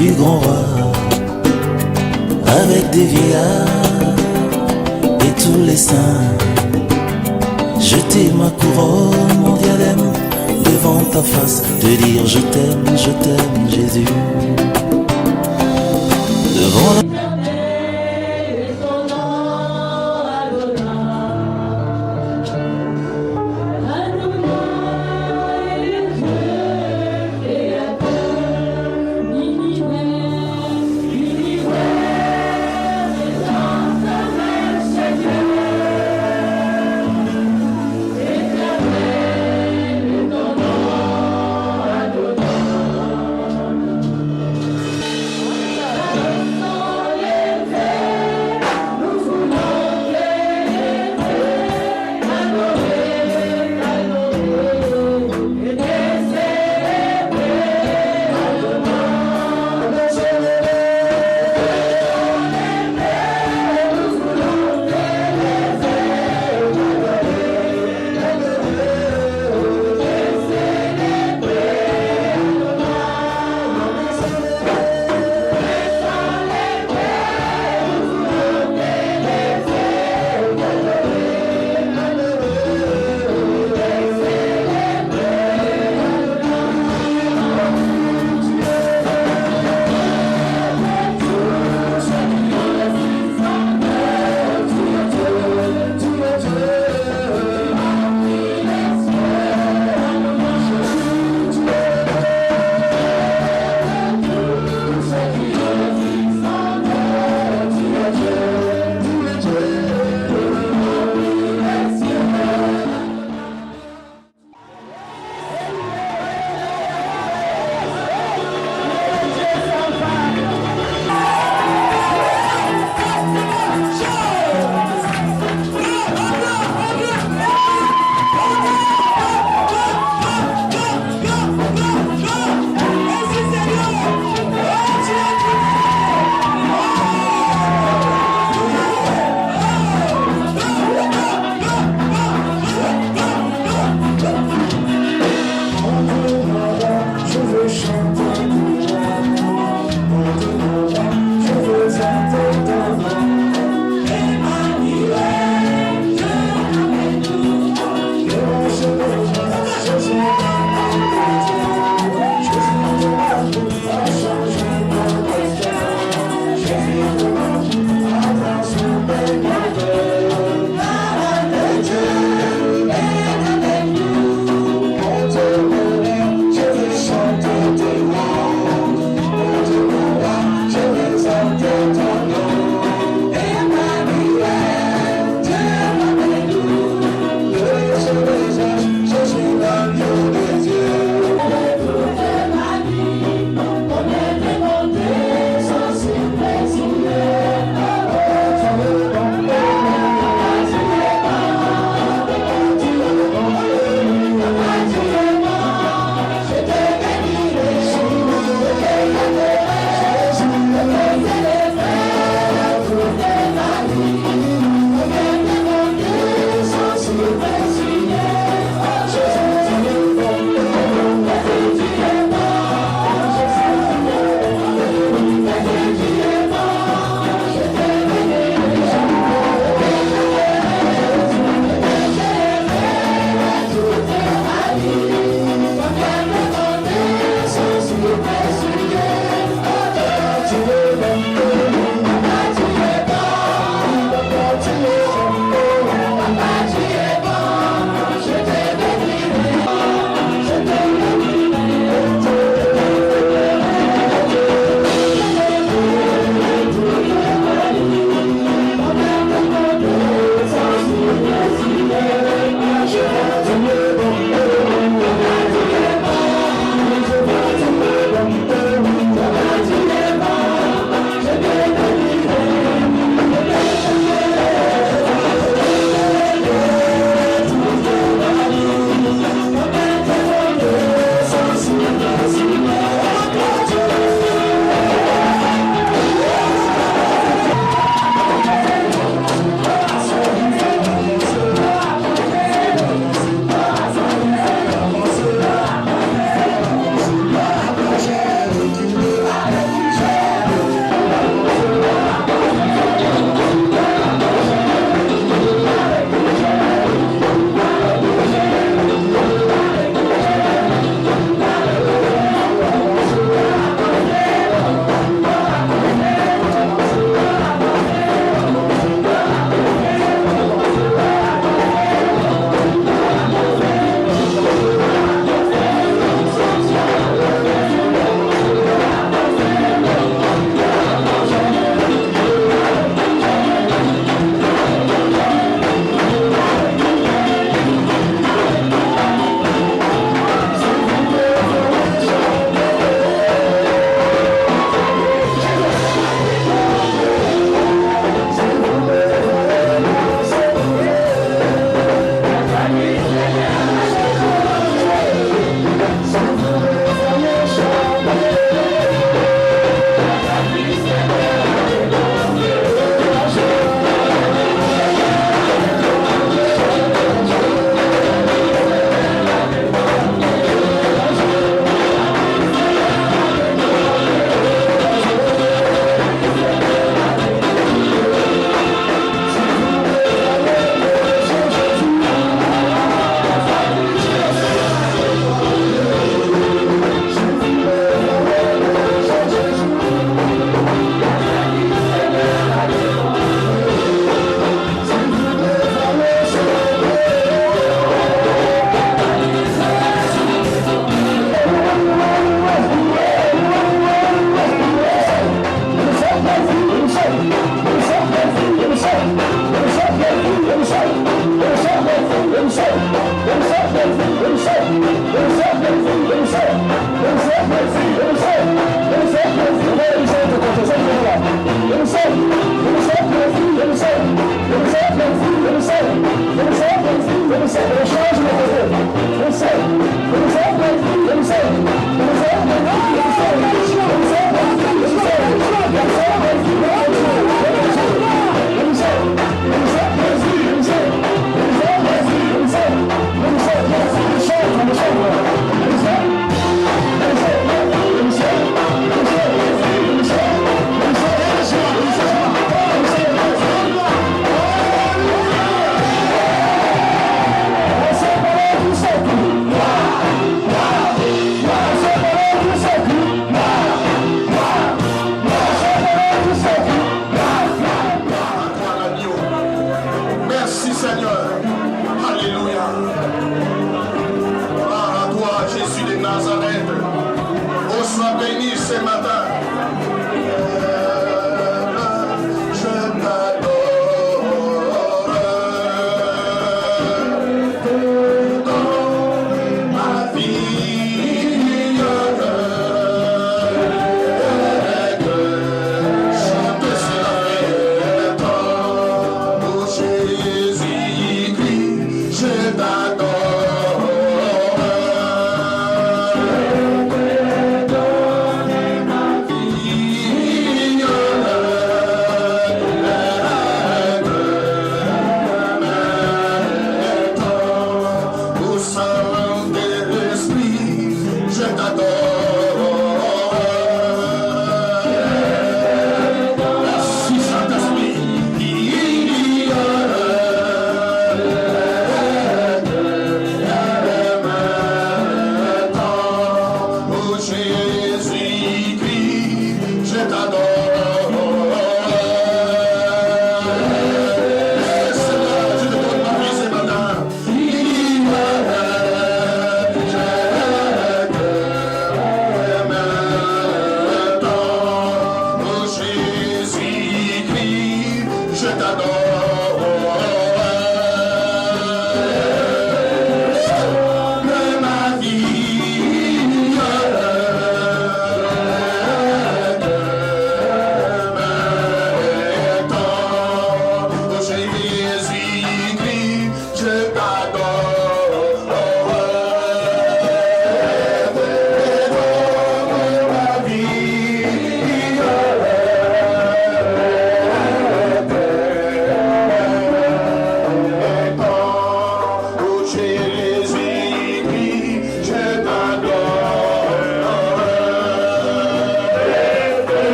du grand roi, avec des vieillards et tous les saints. Jeter ma couronne, mon diadème, devant ta face, te dire je t'aime Jésus. Devant la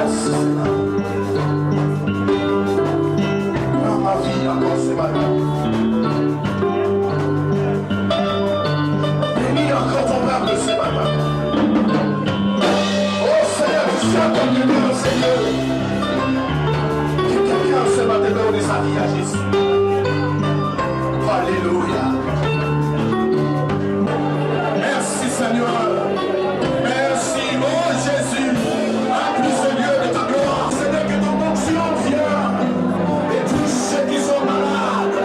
grâce dans ma vie encore ce matin. Bénis encore ton âme ce matin. Oh Seigneur, tu sais à ton Dieu, Seigneur. Que quelqu'un ce matin donne sa vie à Jésus. Alléluia. Merci Seigneur. Merci, oh Jésus. À plus Seigneur de ta gloire. Seigneur, que ton onction vienne. Et tous ceux qui sont malades.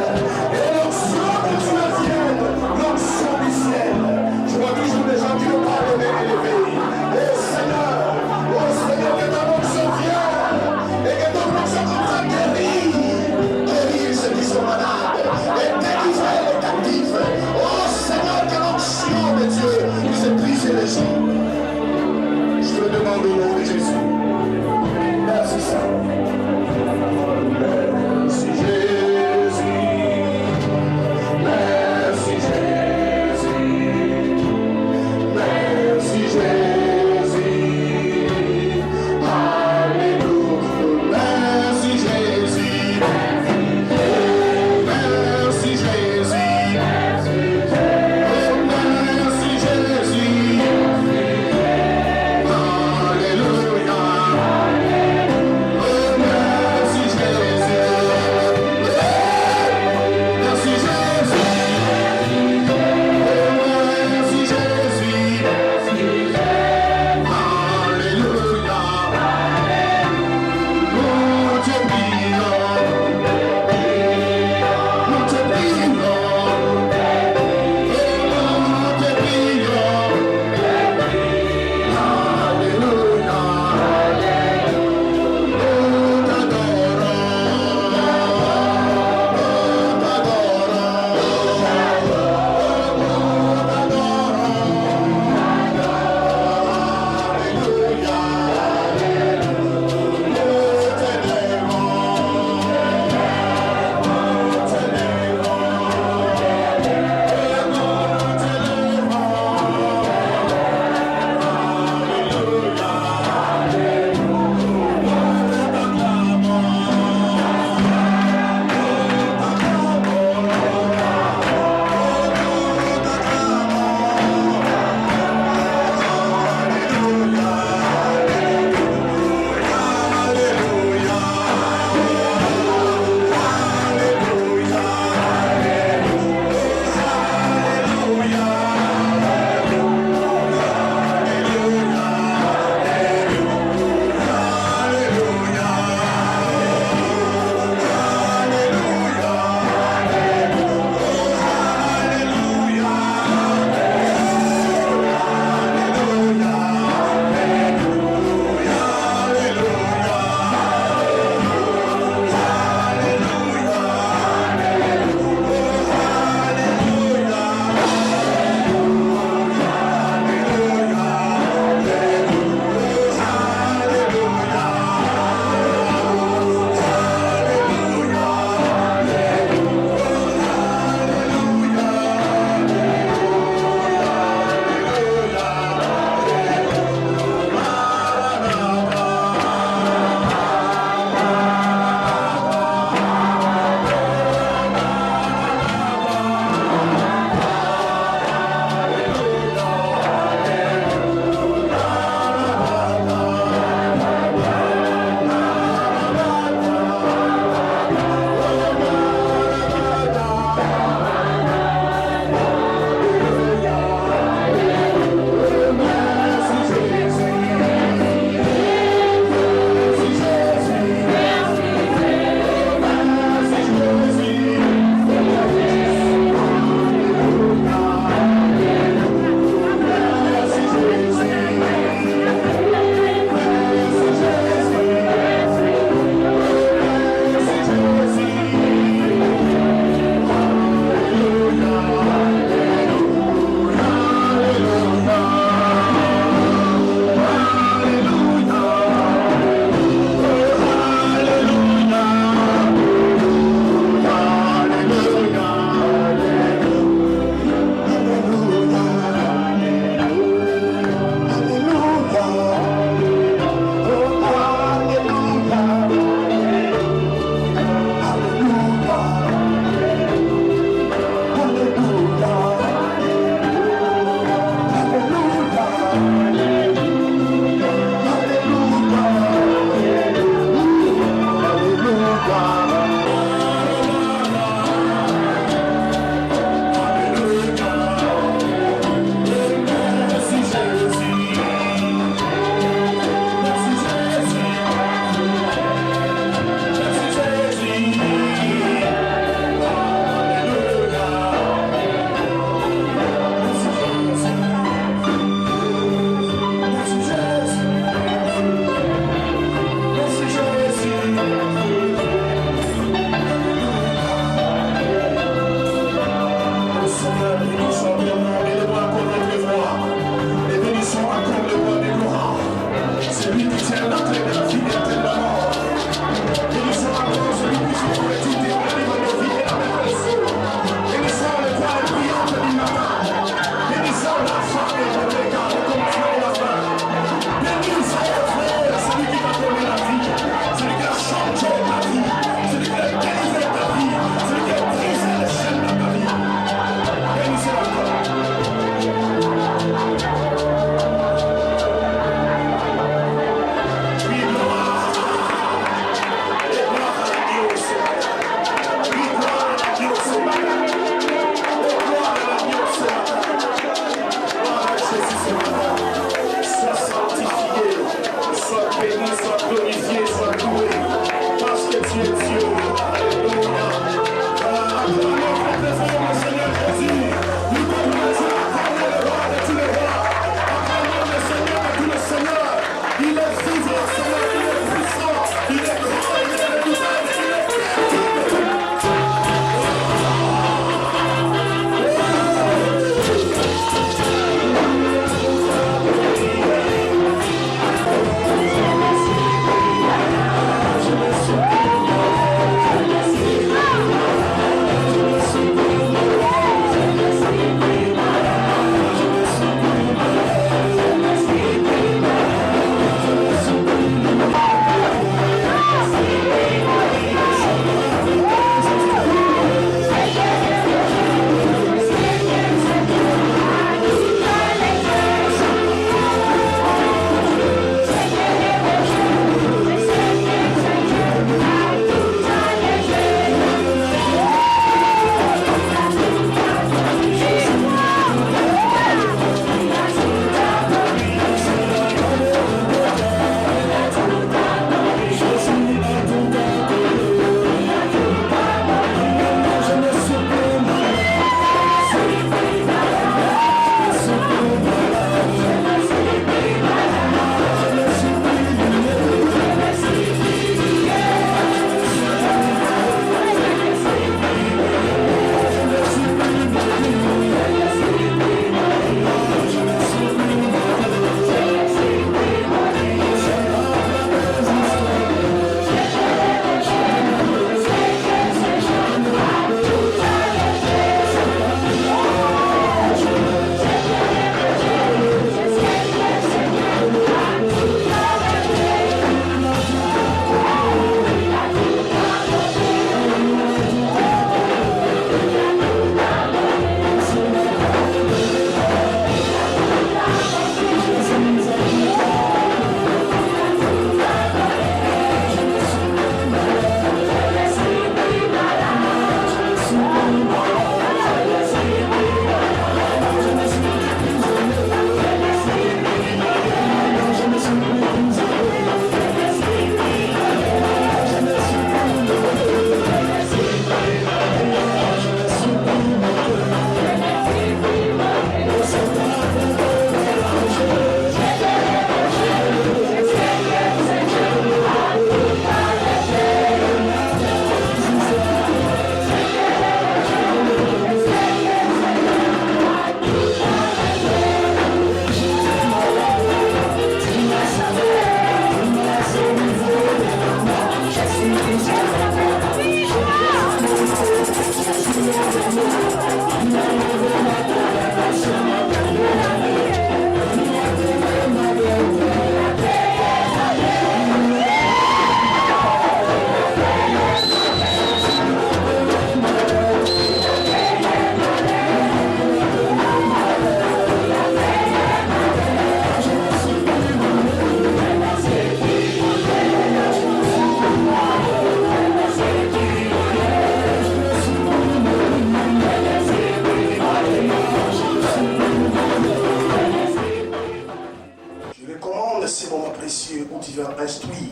Et l'onction que tu as vienne. L'onction du ciel. Je vois toujours des gens qui n'ont pas levé et levé. Oh Seigneur, que ton onction vienne. Et que ton onction comme ça guérit. Guérit Seigneur. de ces moments précieux où tu veux instruire,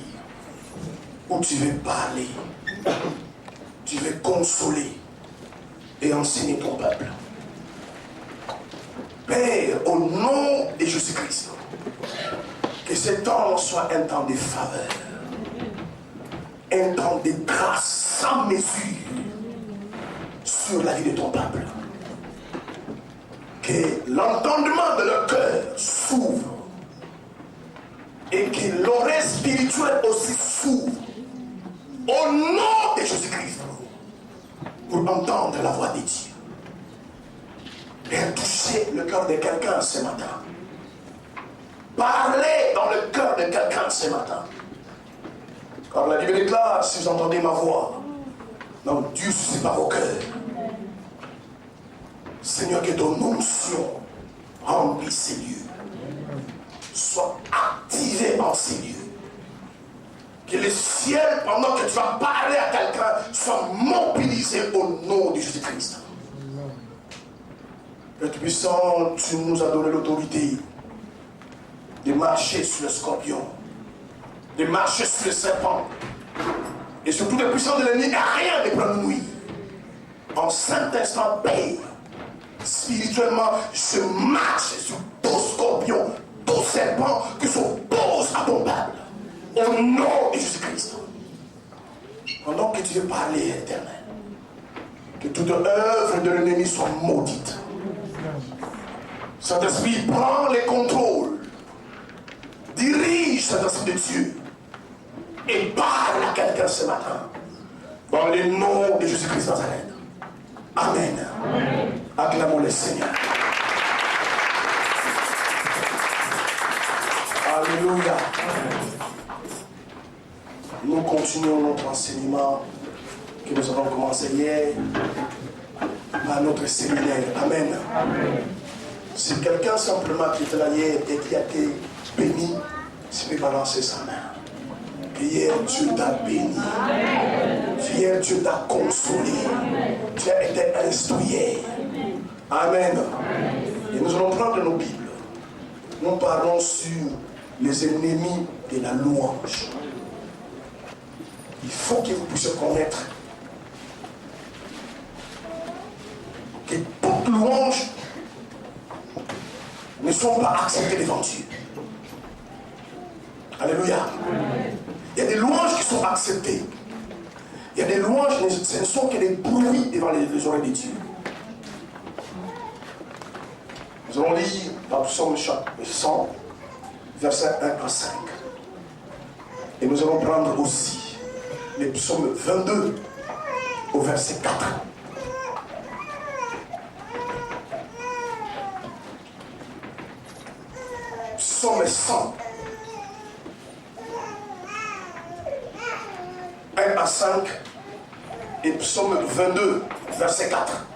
où tu veux parler, tu veux consoler et enseigner ton peuple. Père, au nom de Jésus-Christ, que ce temps soit un temps de faveur, un temps de grâce sans mesure sur la vie de ton peuple. Que l'entendement de leur cœur s'ouvre et que l'oreille spirituelle aussi s'ouvre au nom de Jésus-Christ pour entendre la voix de Dieu. Père, toucher le cœur de quelqu'un ce matin. Parlez dans le cœur de quelqu'un ce matin. Car la Bible déclare, si vous entendez ma voix, donc Dieu suscite par vos cœurs. Seigneur, que ton onction remplisse ces lieux. Soit activé en ces lieux. Que le ciel, pendant que tu vas parler à quelqu'un, soit mobilisé au nom de Jésus-Christ. Père puissant, tu nous as donné l'autorité de marcher sur le scorpion, de marcher sur le serpent, et surtout de puissance de l'ennemi, rien ne peut nous nuire. En cet instant, Père, spirituellement, je marche sur tout scorpion, tout serpent que s'oppose à ton peuple. Au nom de Jésus-Christ. Pendant que tu veux parler, Éternel, que toute œuvre de l'ennemi soit maudite. Saint-Esprit, prends les contrôles. Dirige Saint-Esprit de Dieu. Et parle à quelqu'un ce matin. Dans le nom de Jésus-Christ Nazareth. Amen. Acclamons le Seigneur. Alléluia. Nous continuons notre enseignement que nous avons commencé hier à notre séminaire. Amen. Si quelqu'un simplement qui était là hier et qui a été béni, je peux balancer sa main. Hier, Dieu t'a béni. Hier, Dieu t'a consolé. Tu as été instruit. Amen. Et nous allons prendre nos Bibles. Nous parlons sur les ennemis de la louange. Il faut que vous puissiez connaître que toutes louanges ne sont pas acceptées devant Dieu. Alléluia. Il y a des louanges qui sont acceptées. Il y a des louanges, ce ne sont que des bruits devant les oreilles de Dieu. Nous allons lire dans Psaume 100, versets 1 à 5. Et nous allons prendre aussi les psaumes 22 au verset 4. Psaume 100, 1 à 5 et psaume 22, verset 4.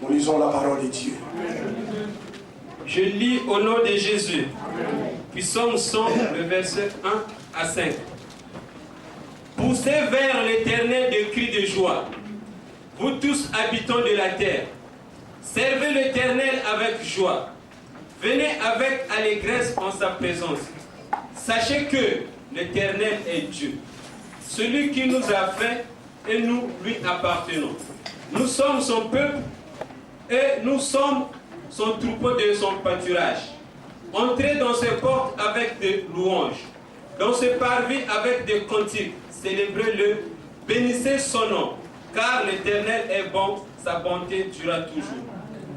Nous lisons la parole de Dieu. Je lis au nom de Jésus. Puis Psaume 100, le verset 1 à 5. Poussez vers l'Éternel des cris de joie, vous tous habitants de la terre. Servez l'Éternel avec joie. Venez avec allégresse en sa présence. Sachez que l'Éternel est Dieu, celui qui nous a fait et nous lui appartenons. Nous sommes son peuple et nous sommes son troupeau de son pâturage. Entrez dans ses portes avec des louanges, dans ses parvis avec des cantiques. Célébrez-le, bénissez son nom, car l'Éternel est bon, sa bonté durera toujours,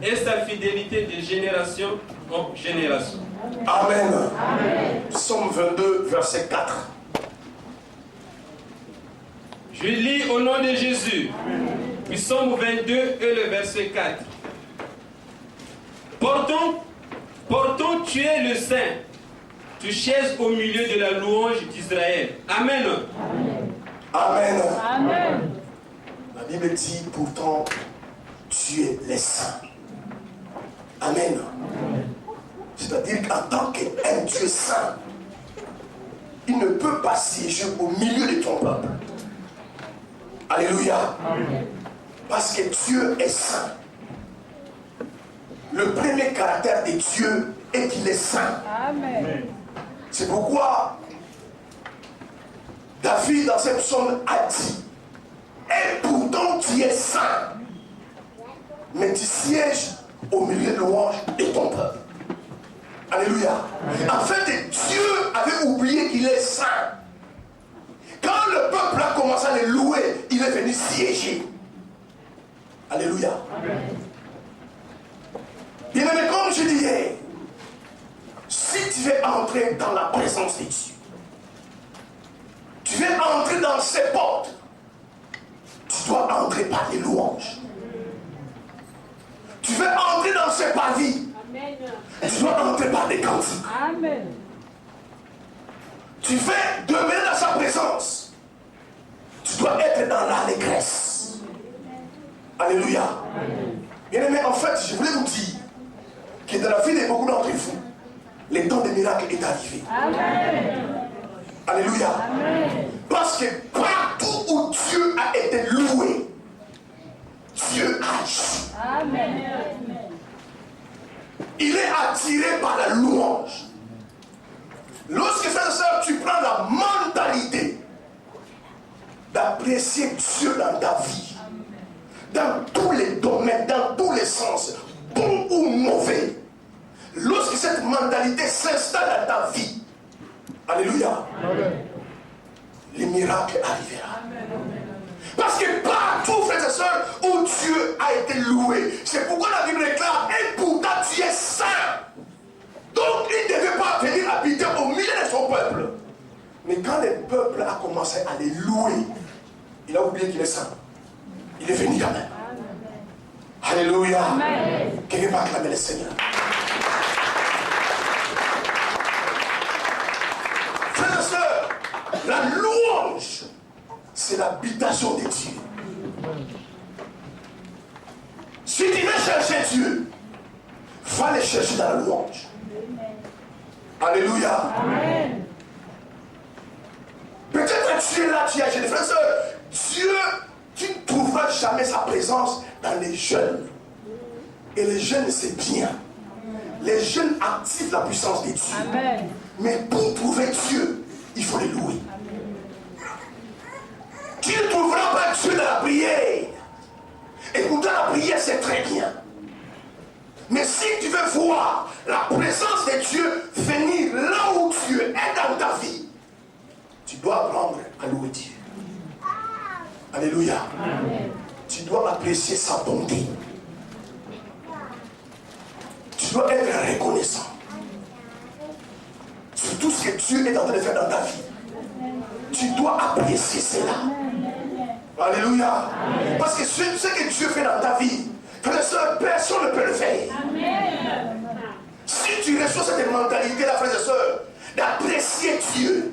et sa fidélité de génération en génération. Amen. Amen. Psaume 22, verset 4. Je lis au nom de Jésus. Puis Psaume 22 et le verset 4. Portons, tu es le Saint, tu chaises au milieu de la louange d'Israël. Amen. Amen. Amen. La Bible dit pourtant, tu es le Saint. Amen. C'est-à-dire qu'en tant qu'un Dieu saint, il ne peut pas siéger au milieu de ton peuple. Alléluia. Parce que Dieu est saint. Le premier caractère de Dieu est qu'il est saint. Amen. C'est pourquoi David dans cette psaume a dit: et pourtant tu es saint, mais tu sièges au milieu de louanges de ton peuple. Alléluia. En fait, Dieu avait oublié qu'il est saint. Quand le peuple a commencé à le louer, il est venu siéger. Alléluia. Bien aimé, comme je disais, si tu veux entrer dans la présence de Dieu, tu veux entrer dans ses portes, tu dois entrer par les louanges. Tu veux entrer dans ses parvis, tu dois entrer par des cantiques. Amen. Tu veux demeurer dans sa présence, tu dois être dans l'allégresse. Alléluia. Bien aimé, en fait, je voulais vous dire que dans la vie de beaucoup d'entre vous, le temps des miracles est arrivé. Amen. Alléluia. Amen. Parce que partout où Dieu a été loué, Dieu agit. Amen. Il est attiré par la louange. Lorsque, frère et sœur, tu prends la mentalité d'apprécier Dieu dans ta vie, dans tous les domaines, dans tous les sens, bon ou mauvais, lorsque cette mentalité s'installe dans ta vie, alléluia, les miracles arriveront. Parce que partout, frères et sœurs, où Dieu a été loué, c'est pourquoi la Bible déclare: et pourtant tu es saint. Donc il ne devait pas venir habiter au milieu de son peuple. Mais quand le peuple a commencé à les louer, il a oublié qu'il est saint. Il est venu quand même. Alléluia. Quelqu'un va acclamer le Seigneur. Frères et sœurs, la louange, c'est l'habitation de Dieu. Si tu veux chercher Dieu, va le chercher dans la louange. Alléluia. Amen. Peut-être tu es là, tu es jeune. Frère et sœur, Dieu, tu ne trouveras jamais sa présence dans les jeunes. Et les jeunes, c'est bien. Les jeunes activent la puissance de Dieu. Amen. Mais pour trouver Dieu, il faut les louer. Tu ne trouveras pas Dieu dans la prière. Et pourtant la prière, c'est très bien. Mais si tu veux voir la présence de Dieu venir là où Dieu est dans ta vie, tu dois apprendre à louer Dieu. Alléluia. Amen. Tu dois apprécier sa bonté. Tu dois être reconnaissant sur tout ce que Dieu est en train de faire dans ta vie. Tu dois apprécier cela. Alléluia. Parce que ce que Dieu fait dans ta vie, frère et sœur, personne ne peut le faire. Amen. Si tu reçois cette mentalité-là, frères et sœurs, d'apprécier Dieu,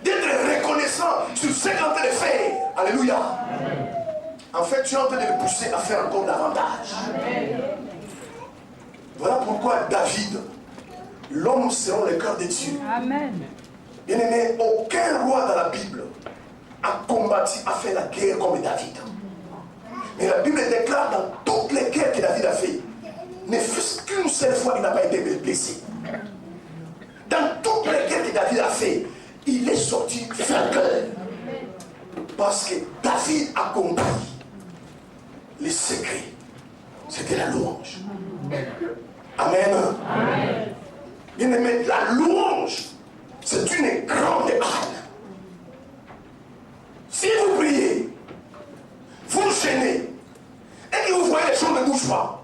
d'être reconnaissant sur ce qu'il est en train de faire, alléluia. En fait, tu es en train de le pousser à faire encore davantage. Voilà pourquoi David, l'homme selon le cœur de Dieu. Amen. Bien aimé, aucun roi dans la Bible a combattu, a fait la guerre comme David. Mais la Bible déclare dans toutes les guerres que David a fait, ne fût-ce qu'une seule fois, il n'a pas été blessé. Dans toutes les guerres que David a fait, il est sorti vainqueur. Parce que David a compris les secrets. C'était la louange. Amen. Amen. Bien aimé, la louange, c'est une grande arme. Si vous priez, vous gênez, et que vous voyez les choses ne bougent pas,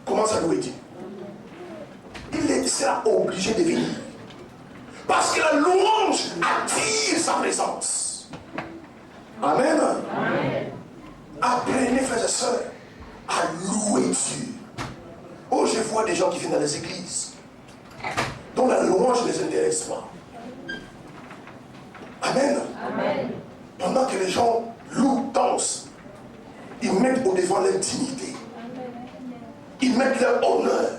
commencez à louer Dieu. Il sera obligé de venir. Parce que la louange attire sa présence. Amen. Amen. Apprenez, frères et sœurs, à louer Dieu. Oh, je vois des gens qui viennent dans les églises, dont la louange ne les intéresse pas. Amen. Amen. Pendant que les gens louent, dansent, ils mettent au devant leur dignité. Ils mettent leur honneur.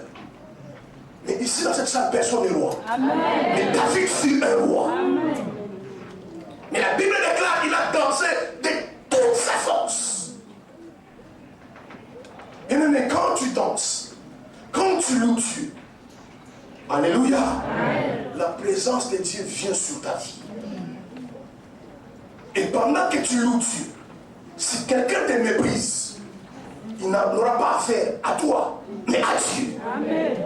Mais ici, dans cette salle, personne n'est roi. Amen. Mais David fut un roi. Amen. Mais la Bible déclare qu'il a dansé de toutes danses, quand tu loues Dieu, alléluia, la présence de Dieu vient sur ta vie. Et pendant que tu loues Dieu, si quelqu'un te méprise, il n'aura pas affaire à toi, mais à Dieu. Amen.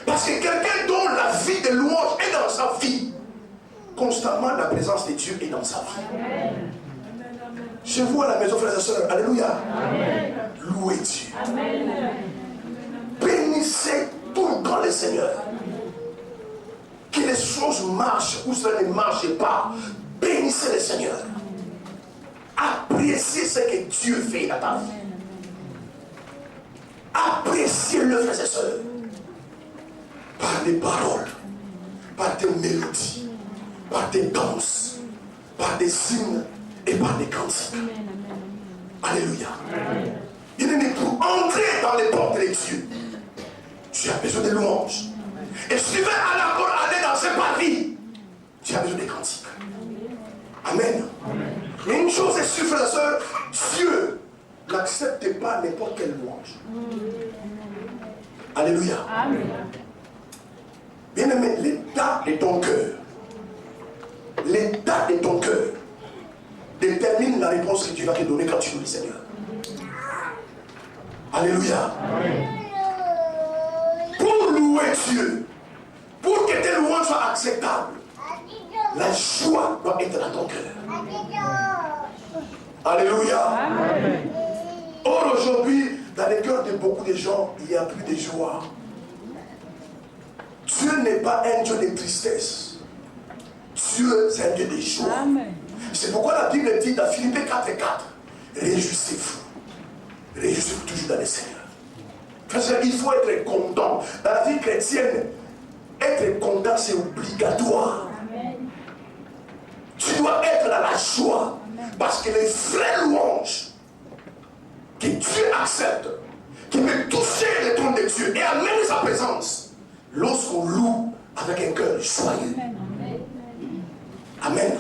Parce que quelqu'un dont la vie de louange est dans sa vie, constamment la présence de Dieu est dans sa vie. Amen. Chez vous à la maison, frères et sœurs, alléluia. Amen. Louez Dieu. Amen. Bénissez tout le temps le Seigneur. Que les choses marchent ou cela ne marche pas. Bénissez le Seigneur. Appréciez ce que Dieu fait dans ta vie. Appréciez-le, frères et sœurs. Par des paroles, par des mélodies, par des danses, par des signes et par des cantiques. Alléluia. Bien-aimé, pour entrer dans les portes de Dieu, tu as besoin de louanges. Et si tu veux encore aller dans ce paradis, tu as besoin de cantiques. Amen. Mais une chose est sûre, frères et sœurs, Dieu n'accepte pas n'importe quelle louange. Alléluia. Amen. Bien-aimé, l'état de ton cœur, l'état de ton cœur détermine la réponse que Dieu va te donner quand tu loues le Seigneur. Alléluia. Pour louer Dieu, pour que tes louanges soient acceptables, la joie doit être dans ton cœur. Alléluia. Or aujourd'hui, dans les cœurs de beaucoup de gens, il n'y a plus de joie. Dieu n'est pas un Dieu de tristesse. Dieu, c'est un Dieu de joie. C'est pourquoi la Bible dit dans Philippiens 4:4, réjouissez-vous. Réjouissez-vous toujours dans le Seigneur. Parce qu'il faut être content. Dans la vie chrétienne, être content, c'est obligatoire. Tu dois être dans la joie. Parce que les vraies louanges que Dieu accepte, qui peut toucher le trône de Dieu et amener sa présence, lorsqu'on loue avec un cœur joyeux. Amen.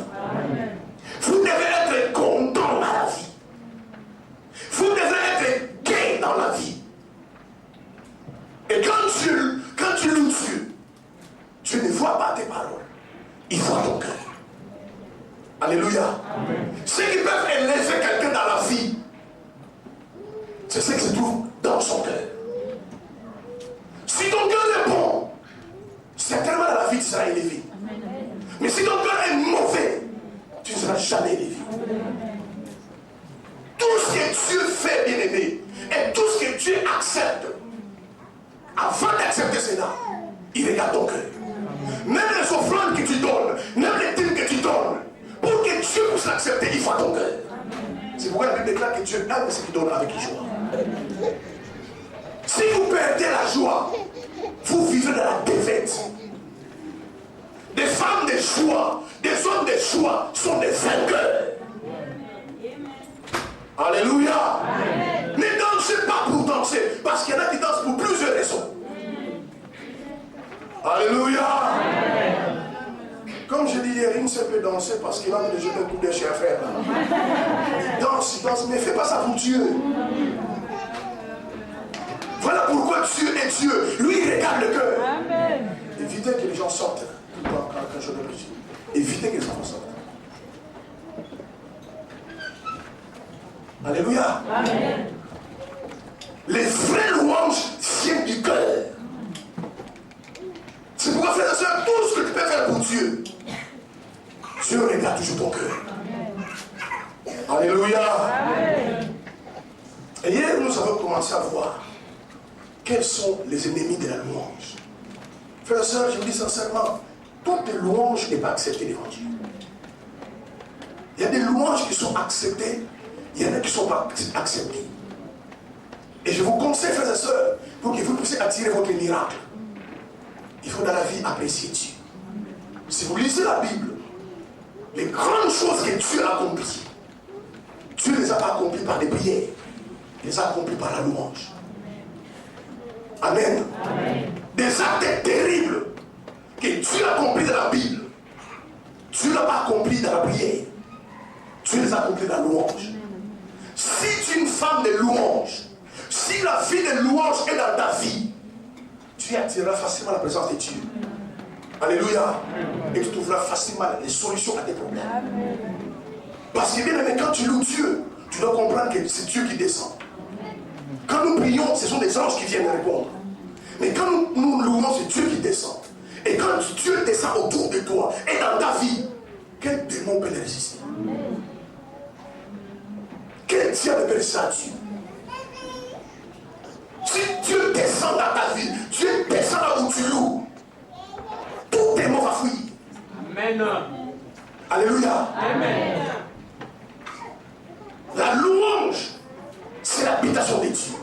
Vous devez être content dans la vie. Vous devez être gai dans la vie. Et quand tu loues Dieu, tu ne vois pas tes paroles, il voit ton cœur. Alléluia. Ceux qui peuvent élever quelqu'un dans la vie, c'est ce qui se trouve dans son cœur. Si ton cœur est bon, certainement dans la vie tu seras élevé. Mais si ton cœur est mauvais, tu ne seras jamais élevé. Tout ce que Dieu fait, bien-aimé, et tout ce que Dieu accepte, avant d'accepter cela, il regarde ton cœur. Même les offrandes que tu donnes, même les dîmes que tu donnes, pour que Dieu puisse l'accepter, il faut ton cœur. C'est pourquoi la Bible déclare que Dieu aime ce qu'il donne avec joie. Si vous perdez la joie, vous vivez dans la défaite. Des femmes de joie, des hommes de joie sont des vainqueurs. Alléluia. Ne dansez pas pour danser, parce qu'il y en a qui dansent pour plusieurs raisons. Alléluia. Comme je dis hier, il ne sait plus danser parce qu'il a envie de jeter un coup de chez un frère. Il danse, mais fais pas ça pour Dieu. Voilà pourquoi Dieu est Dieu. Lui, il regarde le cœur. Évitez que les gens sortent tout le temps quand je le dis. Évitez que les gens sortent. Alléluia. Amen. Les vraies louanges viennent du cœur. C'est pourquoi, frères et sœurs, tout ce que tu peux faire pour Dieu, Dieu regarde toujours ton cœur. Alléluia. Amen. Et hier, nous avons commencé à voir quels sont les ennemis de la louange. Frères et sœurs, je vous dis sincèrement, toute louange n'est pas acceptée devant Dieu. Il y a des louanges qui sont acceptées, il y en a qui ne sont pas acceptées. Et je vous conseille, frères et sœurs, pour que vous puissiez attirer votre miracle, il faut dans la vie apprécier Dieu. Si vous lisez la Bible, les grandes choses que Dieu a accomplies, Dieu ne les a pas accomplies par des prières, il les a accomplies par la louange. Amen. Amen. Des actes terribles que Dieu a accomplis dans la Bible, Dieu ne l'a pas accompli dans la prière, Dieu les a accomplis dans la louange. Si tu es une femme de louange, si Si la vie de louange est dans ta vie, tu attireras facilement la présence de Dieu. Alléluia. Et tu trouveras facilement les solutions à tes problèmes. Parce que bien aimé, quand tu loues Dieu, tu dois comprendre que c'est Dieu qui descend. Quand nous prions, ce sont des anges qui viennent répondre. Mais quand nous louons, c'est Dieu qui descend. Et quand Dieu descend autour de toi et dans ta vie, quel démon peut le résister? Quel diable peut résister à Dieu? Si Dieu descend dans ta vie, Dieu descend là où tu loues, tout démon va fuir. Amen. Alléluia. Amen. La louange, c'est l'habitation de Dieu.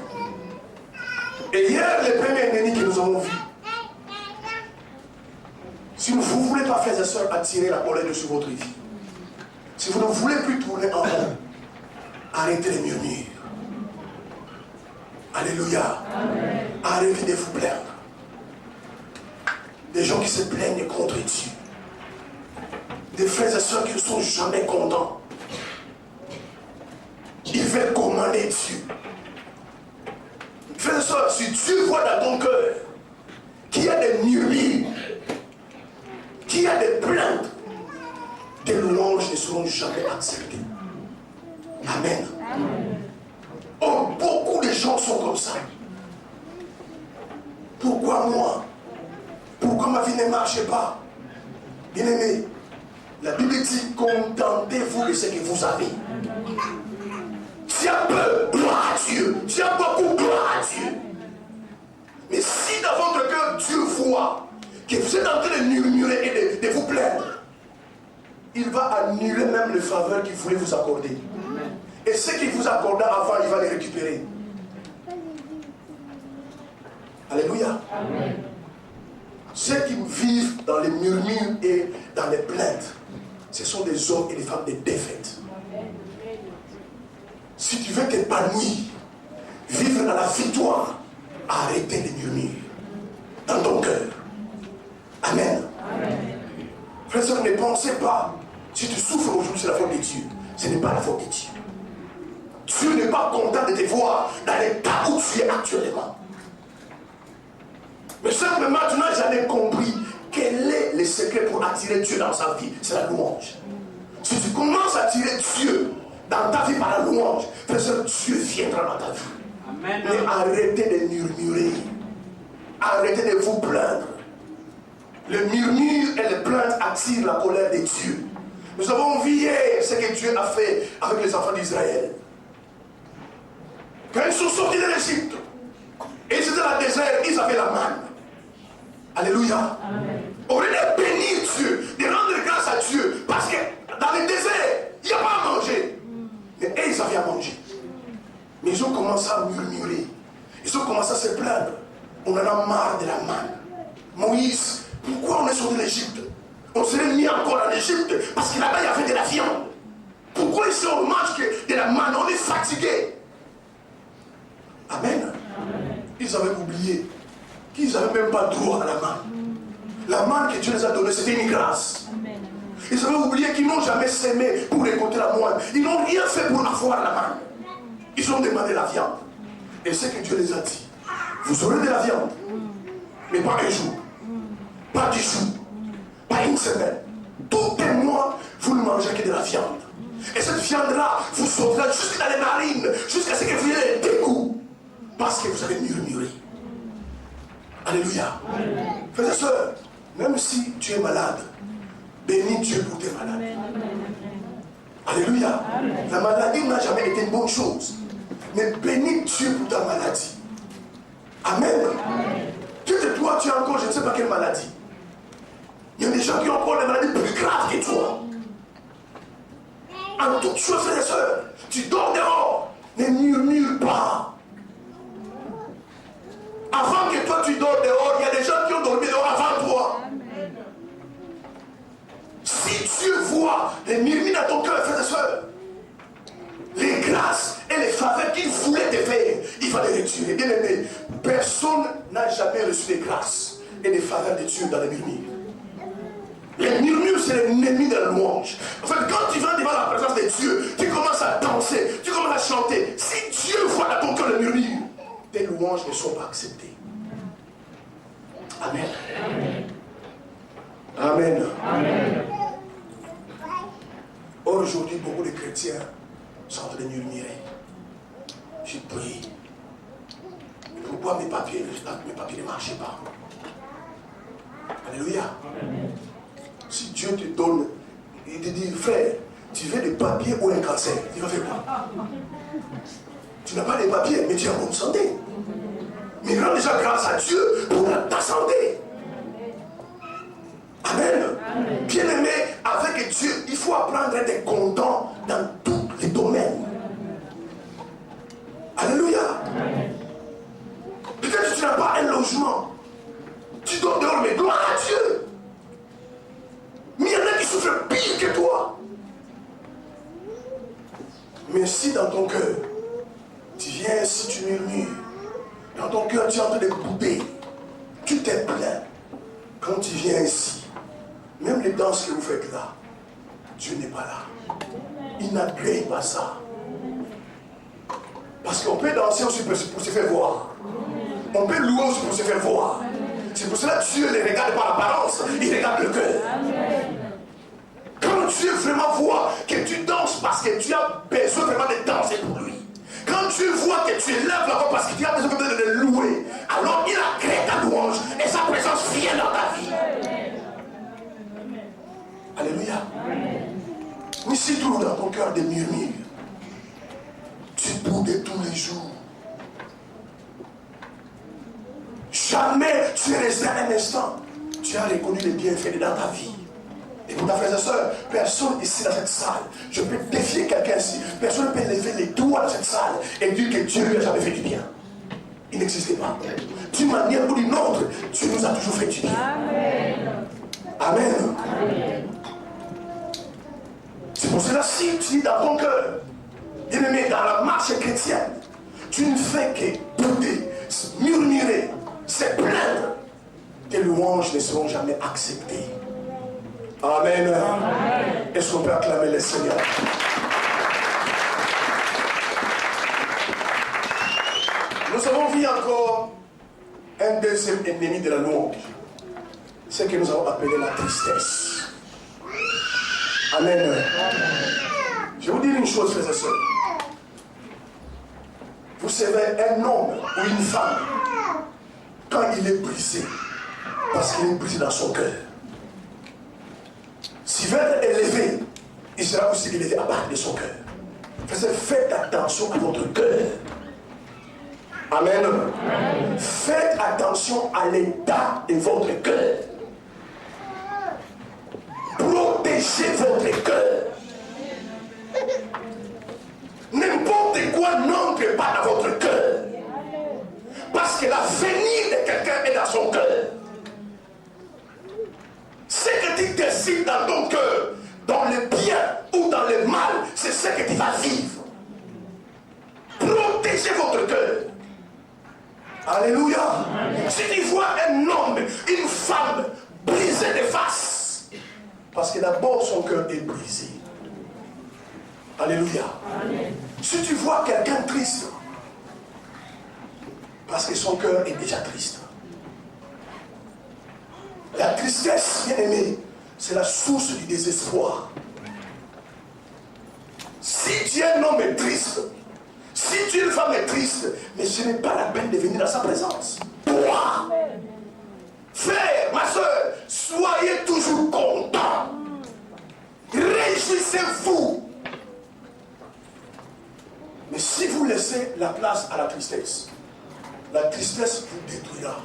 Et hier, les premiers ennemis que nous avons vus, si vous ne voulez pas, frères et sœurs, attirer la colère sur votre vie, si vous ne voulez plus tourner en rond, arrêtez les murmures. Alléluia. Amen. Arrêtez de vous plaindre. Des gens qui se plaignent contre Dieu. Des frères et sœurs qui ne sont jamais contents. Ils veulent commander Dieu. Frères et sœurs, si Dieu voit dans ton cœur qu'il y a des murmures, qu'il y a des plaintes, des louanges ne seront jamais acceptées. Amen. Amen. Oh, beaucoup de gens sont comme ça. Pourquoi moi? Pourquoi ma vie ne marche pas? Bien-aimé, la Bible dit, contentez-vous de ce que vous avez. Tu as peu, gloire à Dieu. Tu as beaucoup, gloire à Dieu. Mais si dans votre cœur, Dieu voit que vous êtes en train de murmurer et de vous plaindre, il va annuler même les faveurs qu'il voulait vous accorder. Et ce qu'il vous accordait avant, il va les récupérer. Alléluia. Amen. Ceux qui vivent dans les murmures et dans les plaintes, ce sont des hommes et des femmes de défaite. Si tu veux t'épanouir, vivre dans la victoire, arrêtez les murmures dans ton cœur. Amen. Frères et sœurs, ne pensez pas, si tu souffres aujourd'hui, c'est la faute de Dieu. Ce n'est pas la faute de Dieu. Dieu n'est pas content de te voir dans l'état où tu es actuellement. Mais simplement, tu n'as jamais compris quel est le secret pour attirer Dieu dans sa vie. C'est la louange. Si tu commences à attirer Dieu dans ta vie par la louange, frère, Dieu viendra dans ta vie. Amen. Mais arrêtez de murmurer. Arrêtez de vous plaindre. Le murmure et les plaintes attirent la colère de Dieu. Nous avons vu hier ce que Dieu a fait avec les enfants d'Israël. Quand ils sont sortis de l'Égypte, et ils étaient dans le désert, ils avaient la manne. Alléluia. Amen. Au lieu de bénir Dieu, de rendre grâce à Dieu, parce que dans le désert, il n'y a pas à manger. Mais eux, ils avaient à manger. Mais ils ont commencé à murmurer. Ils ont commencé à se plaindre. On en a marre de la manne. Moïse, pourquoi on est sorti de l'Égypte? On serait mis encore en Égypte parce que là-bas, il y avait de la viande. Pourquoi ici on mange de la manne? On est fatigué. Amen. Amen. Ils avaient oublié qu'ils n'avaient même pas droit à la manne. La manne que Dieu les a donnée, c'était une grâce. Amen. Ils avaient oublié qu'ils n'ont jamais sémé pour récolter la moine. Ils n'ont rien fait pour avoir la manne. Ils ont demandé la viande. Et c'est que Dieu les a dit, vous aurez de la viande, mais pas un jour, pas 10 jours, pas une semaine. Tout un mois, vous ne mangez que de la viande. Et cette viande-là vous sauvera jusqu'à les narines, jusqu'à ce que vous ayez des dégoûts. Parce que vous avez murmuré. Alléluia. Frères et sœurs, même si tu es malade, bénis Dieu pour tes malades. Alléluia. La maladie n'a jamais été une bonne chose. Mais bénis Dieu pour ta maladie. Amen. Toi, tu as encore, je ne sais pas quelle maladie. Il y a des gens qui ont encore des maladies plus graves que toi. En toute chose, frères et sœurs, tu dors dehors, ne murmure pas. Avant que toi tu dors dehors, il y a des gens qui ont dormi dehors avant toi. Amen. Si Dieu voit les murmures dans ton cœur, frères et sœurs, les grâces et les faveurs qu'il voulait te faire, il va les retirer. Bien aimé, personne n'a jamais reçu des grâces et des faveurs de Dieu dans les murmures. Les murmures, c'est l'ennemi de la louange. En fait, quand tu vas devant la présence de Dieu, tu commences à danser, tu commences à chanter. Si Dieu voit dans ton cœur le murmure, louanges ne sont pas acceptées. Amen. Amen. Amen. Or, aujourd'hui, beaucoup de chrétiens sont en train de murmurer. Je prie. Pourquoi mes papiers ne marchaient pas? Alléluia. Amen. Si Dieu te donne, il te dit, frère, tu veux des papiers ou un cancer? Tu vas faire quoi? Tu n'as pas les papiers, mais tu as bonne santé. Mais rends déjà grâce à Dieu pour ta santé. Amen. Amen. Bien-aimé, avec Dieu, il faut apprendre à être content dans tous les domaines. Alléluia. Amen. Peut-être que tu n'as pas un logement. Tu dois dehors, mais gloire à Dieu. Mais il y en a qui souffrent pire que toi. Mais si dans ton cœur, tu viens, si tu murmures, dans ton cœur, tu es en train de bouder, tu t'es plaint. Quand tu viens ici, même les danses que vous faites là, Dieu n'est pas là. Il n'agrée pas ça. Parce qu'on peut danser aussi pour se faire voir. On peut louer aussi pour se faire voir. C'est pour cela que Dieu ne regarde pas l'apparence, il regarde le cœur. Quand Dieu vraiment voit que tu danses parce que tu as besoin vraiment de danser pour lui. Quand Dieu voit que tu élèves la voix parce que tu as besoin de le louer, alors il a créé ta louange et sa présence vient dans ta vie. Alléluia. Mais si toujours dans ton cœur des murmures, tu boudes tous les jours. Jamais tu es resté un instant. Tu as reconnu les bienfaits dans ta vie. Et pour ta frère et soeur, personne ici dans cette salle, je peux défier quelqu'un ici, personne ne peut lever les doigts dans cette salle et dire que Dieu lui a jamais fait du bien. Il n'existe pas. D'une manière ou d'une autre, Dieu nous a toujours fait du bien. Amen. Amen. Amen. C'est pour cela, si tu dis dans ton cœur, bien-aimé, dans la marche chrétienne, tu ne fais que bouder, murmurer, se plaindre, tes louanges ne seront jamais acceptées. Amen. Amen. Est-ce qu'on peut acclamer le Seigneur? Nous avons vu encore un deuxième ennemi de la louange. C'est ce que nous avons appelé la tristesse. Amen. Amen. Je vais vous dire une chose, frères et sœurs. Vous savez, un homme ou une femme, quand il est brisé, parce qu'il est brisé dans son cœur, s'il veut être élevé, il sera aussi élevé à partir de son cœur. Faites attention à votre cœur. Amen. Amen. Faites attention à l'état de votre cœur. Protégez votre cœur. N'importe quoi n'entre pas dans votre cœur. Parce que l'avenir de quelqu'un est dans son cœur. Ce que tu décides dans ton cœur, dans le bien ou dans le mal, c'est ce que tu vas vivre. Protégez votre cœur. Alléluia. Amen. Si tu vois un homme, une femme brisée de face, parce que d'abord son cœur est brisé. Alléluia. Amen. Si tu vois quelqu'un triste, parce que son cœur est déjà triste. La tristesse, bien aimé, c'est la source du désespoir. Si tu es un homme triste, si tu es une femme triste, mais ce n'est pas la peine de venir dans sa présence. Toi, frère, ma soeur, soyez toujours contents. Réjouissez-vous. Mais si vous laissez la place à la tristesse vous détruira.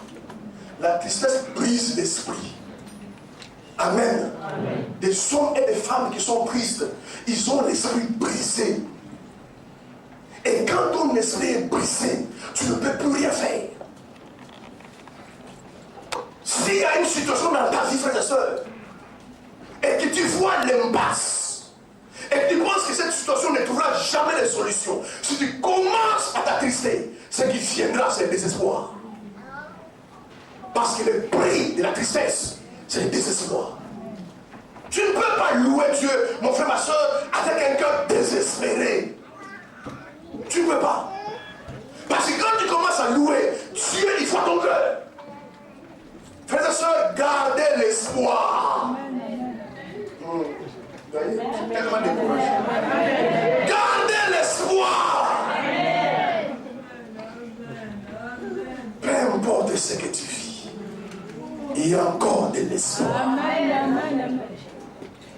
La tristesse brise l'esprit. Amen. Amen. Des hommes et des femmes qui sont tristes, ils ont l'esprit brisé. Et quand ton esprit est brisé, tu ne peux plus rien faire. S'il y a une situation dans ta vie, frères et sœurs, et que tu vois l'impasse, et que tu penses que cette situation ne trouvera jamais de solution, si tu commences à t'attrister, ce qui viendra, c'est le désespoir. Parce que le prix de la tristesse, c'est le désespoir. Tu ne peux pas louer Dieu, mon frère, ma soeur, avec un cœur désespéré. Tu ne peux pas. Parce que quand tu commences à louer malgré ce que tu vis, il y a encore de l'espoir.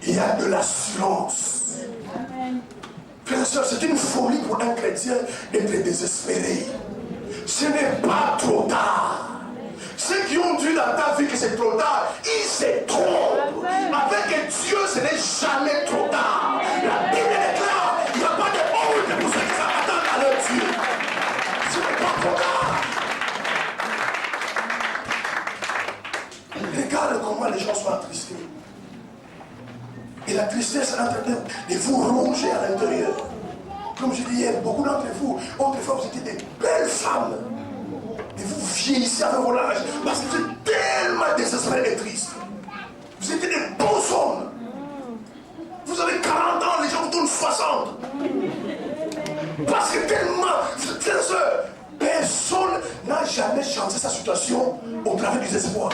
Il y a de l'assurance. Frères et sœurs, c'est une folie pour un chrétien d'être désespéré. Ce n'est pas trop tard. Ceux qui ont dit dans ta vie que c'est trop tard, ils se trompent. Avec Dieu, ce n'est jamais trop tard. La Bible déclare, il n'y a pas de honte pour ceux qui s'attendent à leur Dieu. Ce n'est pas trop tard. Regarde comment les gens sont attristés. Et la tristesse est en train de vous ronger à l'intérieur. Comme je dis hier, beaucoup d'entre vous, autrefois vous étiez des belles femmes. Et vous vieillissez avec vos âges parce que vous êtes tellement désespérés et tristes. Vous étiez des beaux hommes. Vous avez 40 ans, les gens vous donnent 60. Parce que tellement, frères et sœurs, personne n'a jamais changé sa situation au travers du désespoir.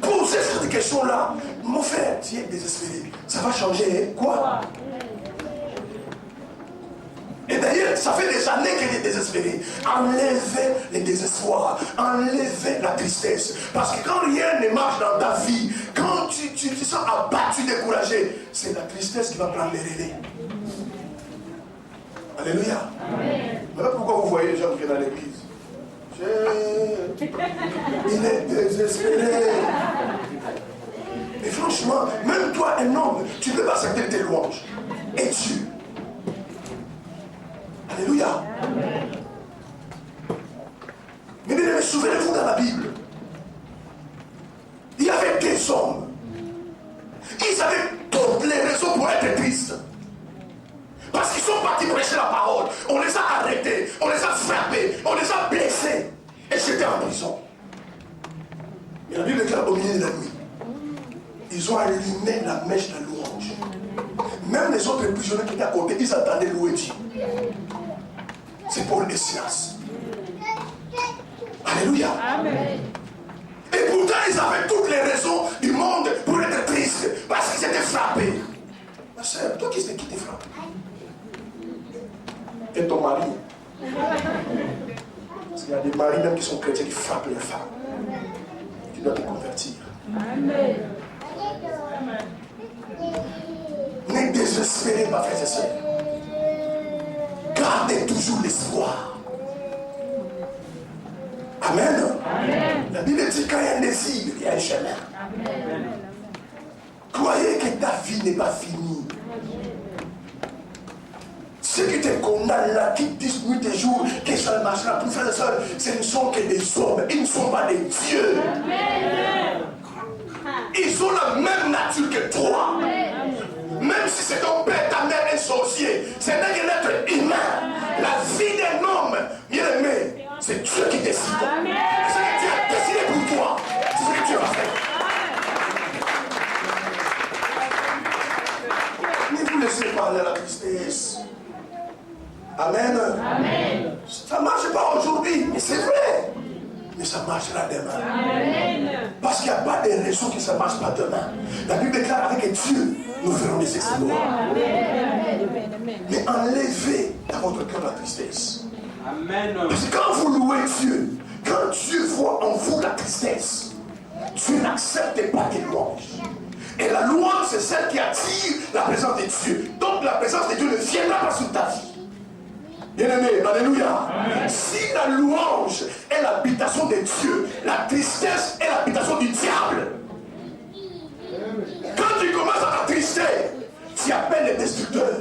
Posez cette question-là, mon frère, tu es désespéré. Ça va changer quoi? Et d'ailleurs, ça fait des années qu'elle est désespérée. Enlevez le désespoir, enlevez la tristesse. Parce que quand rien ne marche dans ta vie, quand tu te sens abattu, découragé, c'est la tristesse qui va prendre les relais. Alléluia. Voilà pourquoi vous voyez les gens qui sont dans l'église. Il est désespéré. Mais franchement, même toi, un homme, tu ne peux pas accepter tes louanges. Et tu. Alléluia. Mais bien, souvenez-vous dans la Bible. Il y avait des hommes. Ils avaient toutes les raisons pour être tristes. Parce qu'ils sont partis prêcher la parole. On les a arrêtés, on les a frappés, on les a blessés. Et j'étais en prison. Mais la Bible déclare au milieu de la nuit. Ils ont allumé la mèche de la louange. Même les autres prisonniers qui étaient à côté, ils attendaient louer Dieu. C'est Paul et Silas. Alléluia. Amen. Et pourtant, ils avaient toutes les raisons du monde pour être tristes. Parce qu'ils étaient frappés. Ma soeur, toi qui t'es frappé? Et ton mari? Parce qu'il y a des maris même qui sont chrétiens qui frappent les femmes. Tu dois te convertir. Amen. Ne désespérez pas, frères et sœurs. Gardez toujours l'espoir. Amen. Amen. La Bible dit quand il y a un désir, il y a un chemin. Amen. Croyez que ta vie n'est pas finie. Ceux qui te condamnent là, qui disent nuit et jour, que ça ne marchera plus, frères et sœurs, ce ne sont que des hommes, ils ne sont pas des dieux. Amen. Ils ont la même nature que toi. Amen. Même si c'est ton père, ta mère est sorcier, c'est un être humain. La vie d'un homme, bien aimé, c'est Dieu qui décide. Amen. C'est ce que Dieu a décidé pour toi. C'est ce que Dieu a fait. Ne vous laissez pas aller à la tristesse. Amen. Amen. Ça ne marche pas aujourd'hui, mais c'est vrai. Mais ça marchera demain. Amen. Parce qu'il n'y a pas de raison que ça ne marche pas demain. La Bible déclare avec Dieu, nous ferons des exploits. Mais enlevez dans votre cœur la tristesse. Amen. Parce que quand vous louez Dieu, quand Dieu voit en vous la tristesse, Dieu n'accepte pas tes louanges. Et la louange, c'est celle qui attire la présence de Dieu. Donc la présence de Dieu ne viendra pas sur ta vie. Bien-aimé, alléluia. Amen. Si la louange est l'habitation de Dieu, la tristesse est l'habitation du diable. Quand tu commences à t'attrister, tu appelles les destructeurs.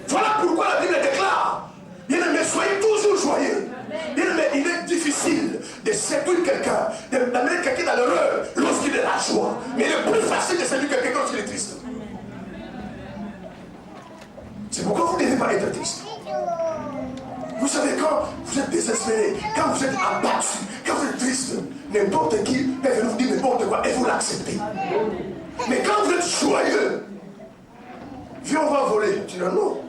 Voilà pourquoi la Bible déclare, bien-aimé, soyez toujours joyeux. Bien-aimé, il est difficile de séduire quelqu'un, d'amener quelqu'un dans l'horreur lorsqu'il est la joie. Mais il est plus facile de séduire quelqu'un lorsqu'il est triste. C'est pourquoi vous ne devez pas être triste. Vous savez, quand vous êtes désespéré, quand vous êtes abattu, quand vous êtes triste, n'importe qui peut venir vous dire n'importe quoi et vous l'acceptez. Mais quand vous êtes joyeux, viens, on va voler. Tu dis non.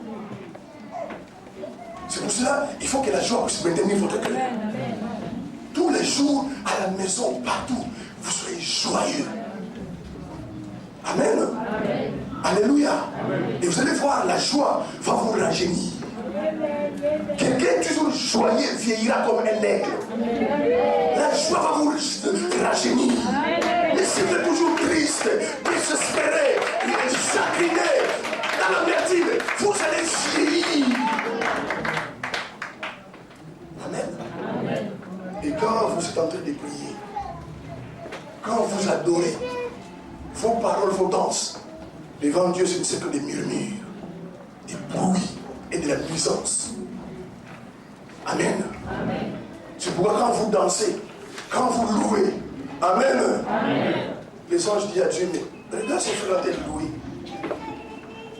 C'est pour cela qu'il faut que la joie puisse maintenir votre cœur. Tous les jours, à la maison, partout, vous soyez joyeux. Amen. Amen. Alléluia. Amen. Et vous allez voir, la joie va vous rajeunir. Quelqu'un toujours joyeux vieillira comme un aigle. La joie va vous rajeunir. Mais si vous êtes toujours triste, désespéré, chagriné, dans la merdine, vous allez vieillir. Amen. Et quand vous êtes en train de prier, quand vous adorez, vos paroles, vos danses, devant Dieu, ce ne sont que des murmures, des bruits et de la nuisance. Amen. C'est pourquoi quand vous dansez, quand vous louez, Amen. Les anges disent à Dieu, mais regarde ce frère de louer.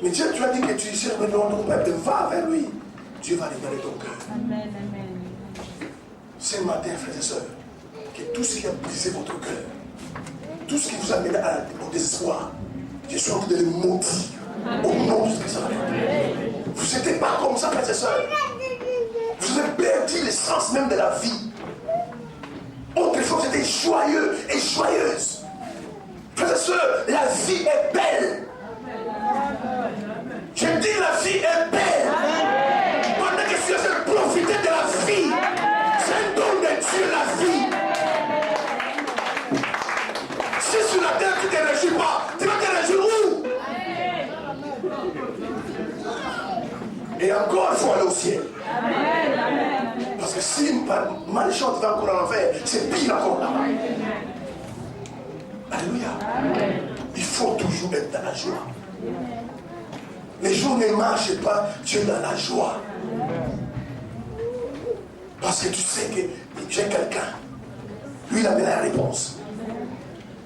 Mais Dieu, tu as dit que tu sers maintenant ton peuple, va vers lui. Dieu va regarder ton cœur. Ce matin, frères et sœurs, que tout ce qui a brisé votre cœur, tout ce qui vous a mené au désespoir, je suis en train de le maudire au nom de Christ. Vous n'étiez pas comme ça, frères et sœurs. Vous avez perdu l'essence même de la vie. Autrefois, vous étiez joyeux et joyeuses. Frères et sœurs, la vie est belle. Je dis la vie est belle. Pendant que tu as profité de la vie, c'est un don de Dieu, la vie. Si sur la terre tu ne te réjouis pas, tu vas te réjouir où? Et encore, il faut aller au ciel. Parce que si une malchance va encore en enfer, c'est pire encore là-bas. Alléluia. Il faut toujours être dans la joie. Les jours ne marchent pas, tu es dans la joie. Parce que tu sais que j'ai quelqu'un. Lui, il a mis la réponse.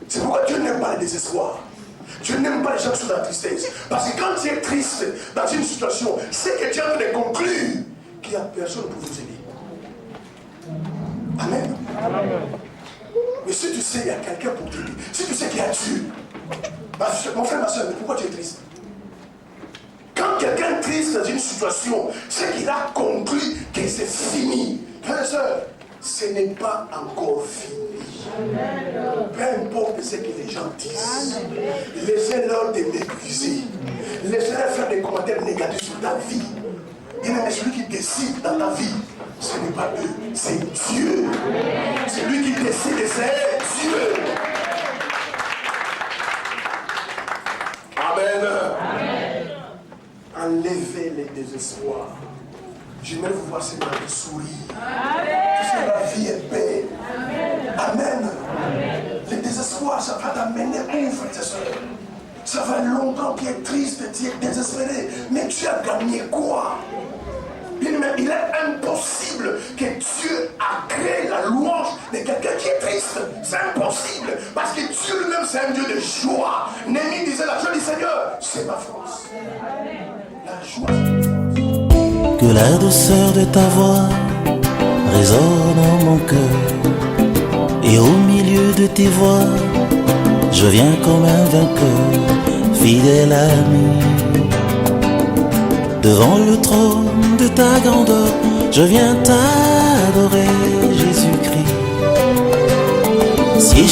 C'est pourquoi Dieu n'aime pas le désespoir. Dieu n'aime pas les gens qui sont dans la tristesse. Parce que quand tu es triste dans une situation, c'est que tu es en train de conclure qu'il n'y a personne pour vous aider. Amen. Mais si tu sais qu'il y a quelqu'un pour t'aider, si tu sais qu'il y a Dieu, mon frère, ma soeur, mais pourquoi tu es triste? Quand quelqu'un est triste dans une situation, c'est qu'il a conclu que c'est fini. Frère et soeur, ce n'est pas encore fini. Peu importe ce que les gens disent, laissez-leur te mépriser. Laissez-leur faire des commentaires négatifs sur ta vie. Il est celui qui décide dans ta vie. Ce n'est pas eux, c'est Dieu. C'est lui qui décide et c'est Dieu. Amen. Enlevez les désespoirs. J'aimerais vous voir ces mains sourire. Parce que la vie est belle. Amen. Le désespoir, ça va t'amener où, frères et sœurs? Ça va longtemps tu es triste, tu es désespéré. Mais tu as gagné quoi? Il est impossible que Dieu a créé la louange de quelqu'un qui est triste. C'est impossible. Parce que Dieu lui-même, c'est un Dieu de joie. Néhémie disait, la joie du Seigneur, c'est ma force. La joie. Que la douceur de ta voix résonne en mon cœur. Et au milieu de tes voix, je viens comme un vainqueur, fidèle ami. Devant le trône de ta grandeur, je viens t'adorer, Jésus-Christ. Si j'ai